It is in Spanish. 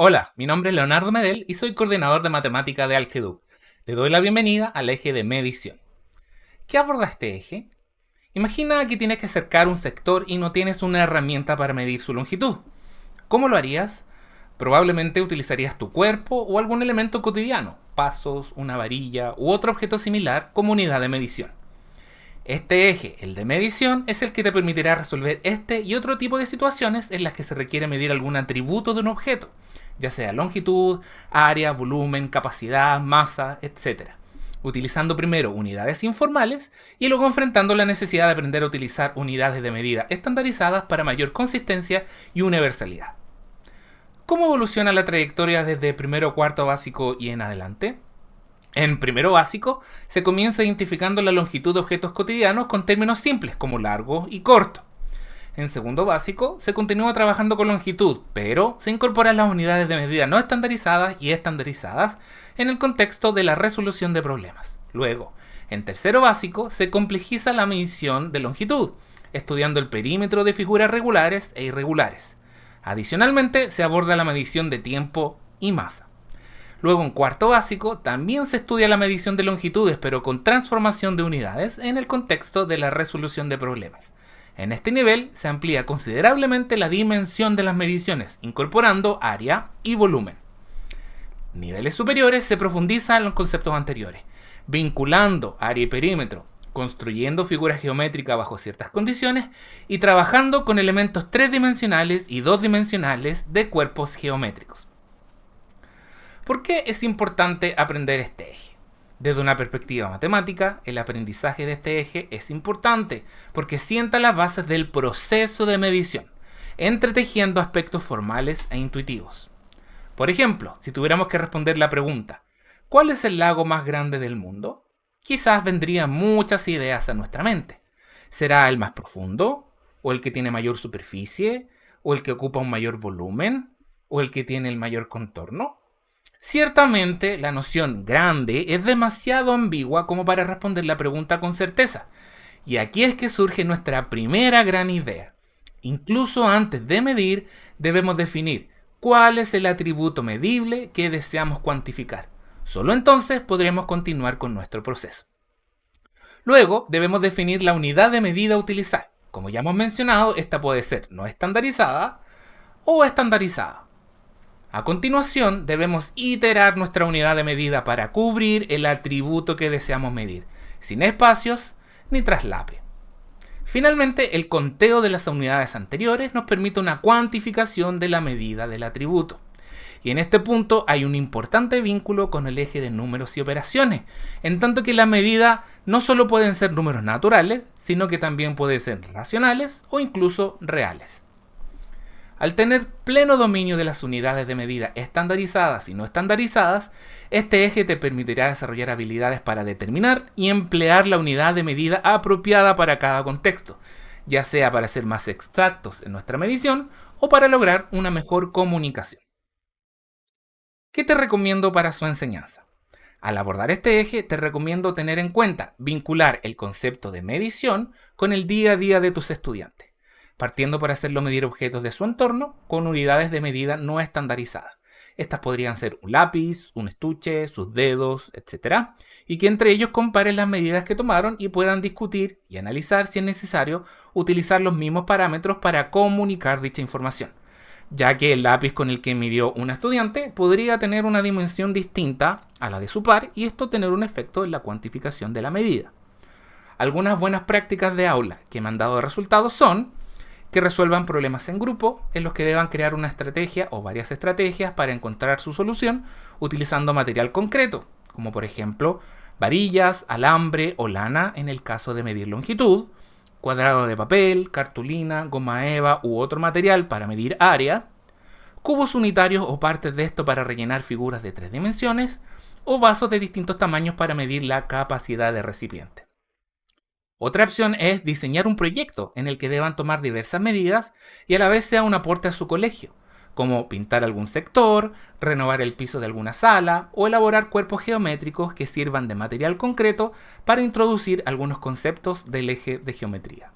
Hola, mi nombre es Leonardo Medel y soy coordinador de matemática de Algeduc. Le doy la bienvenida al eje de medición. ¿Qué aborda este eje? Imagina que tienes que acercar un sector y no tienes una herramienta para medir su longitud. ¿Cómo lo harías? Probablemente utilizarías tu cuerpo o algún elemento cotidiano, pasos, una varilla u otro objeto similar como unidad de medición. Este eje, el de medición, es el que te permitirá resolver este y otro tipo de situaciones en las que se requiere medir algún atributo de un objeto, ya sea longitud, área, volumen, capacidad, masa, etc. Utilizando primero unidades informales y luego enfrentando la necesidad de aprender a utilizar unidades de medida estandarizadas para mayor consistencia y universalidad. ¿Cómo evoluciona la trayectoria desde primero a cuarto básico y en adelante? En primero básico, se comienza identificando la longitud de objetos cotidianos con términos simples como largo y corto. En segundo básico, se continúa trabajando con longitud, pero se incorporan las unidades de medida no estandarizadas y estandarizadas en el contexto de la resolución de problemas. Luego, en tercero básico, se complejiza la medición de longitud, estudiando el perímetro de figuras regulares e irregulares. Adicionalmente, se aborda la medición de tiempo y masa. Luego en cuarto básico también se estudia la medición de longitudes, pero con transformación de unidades en el contexto de la resolución de problemas. En este nivel se amplía considerablemente la dimensión de las mediciones, incorporando área y volumen. Niveles superiores se profundizan en los conceptos anteriores, vinculando área y perímetro, construyendo figuras geométricas bajo ciertas condiciones y trabajando con elementos tridimensionales y dos-dimensionales de cuerpos geométricos. ¿Por qué es importante aprender este eje? Desde una perspectiva matemática, el aprendizaje de este eje es importante porque sienta las bases del proceso de medición, entretejiendo aspectos formales e intuitivos. Por ejemplo, si tuviéramos que responder la pregunta, ¿cuál es el lago más grande del mundo? Quizás vendrían muchas ideas a nuestra mente. ¿Será el más profundo? ¿O el que tiene mayor superficie? ¿O el que ocupa un mayor volumen? ¿O el que tiene el mayor contorno? Ciertamente, la noción grande es demasiado ambigua como para responder la pregunta con certeza. Y aquí es que surge nuestra primera gran idea. Incluso antes de medir, debemos definir cuál es el atributo medible que deseamos cuantificar. Solo entonces podremos continuar con nuestro proceso. Luego, debemos definir la unidad de medida a utilizar. Como ya hemos mencionado, esta puede ser no estandarizada o estandarizada. A continuación, debemos iterar nuestra unidad de medida para cubrir el atributo que deseamos medir, sin espacios ni traslape. Finalmente, el conteo de las unidades anteriores nos permite una cuantificación de la medida del atributo. Y en este punto hay un importante vínculo con el eje de números y operaciones, en tanto que la medida no solo pueden ser números naturales, sino que también pueden ser racionales o incluso reales. Al tener pleno dominio de las unidades de medida estandarizadas y no estandarizadas, este eje te permitirá desarrollar habilidades para determinar y emplear la unidad de medida apropiada para cada contexto, ya sea para ser más exactos en nuestra medición o para lograr una mejor comunicación. ¿Qué te recomiendo para su enseñanza? Al abordar este eje, te recomiendo tener en cuenta vincular el concepto de medición con el día a día de tus estudiantes, partiendo por hacerlo medir objetos de su entorno con unidades de medida no estandarizadas. Estas podrían ser un lápiz, un estuche, sus dedos, etc. Y que entre ellos comparen las medidas que tomaron y puedan discutir y analizar si es necesario utilizar los mismos parámetros para comunicar dicha información, ya que el lápiz con el que midió un estudiante podría tener una dimensión distinta a la de su par y esto tener un efecto en la cuantificación de la medida. Algunas buenas prácticas de aula que me han dado resultados son que resuelvan problemas en grupo en los que deban crear una estrategia o varias estrategias para encontrar su solución utilizando material concreto, como por ejemplo varillas, alambre o lana en el caso de medir longitud, cuadrado de papel, cartulina, goma eva u otro material para medir área, cubos unitarios o partes de esto para rellenar figuras de 3 dimensiones o vasos de distintos tamaños para medir la capacidad de recipiente. Otra opción es diseñar un proyecto en el que deban tomar diversas medidas y a la vez sea un aporte a su colegio, como pintar algún sector, renovar el piso de alguna sala o elaborar cuerpos geométricos que sirvan de material concreto para introducir algunos conceptos del eje de geometría.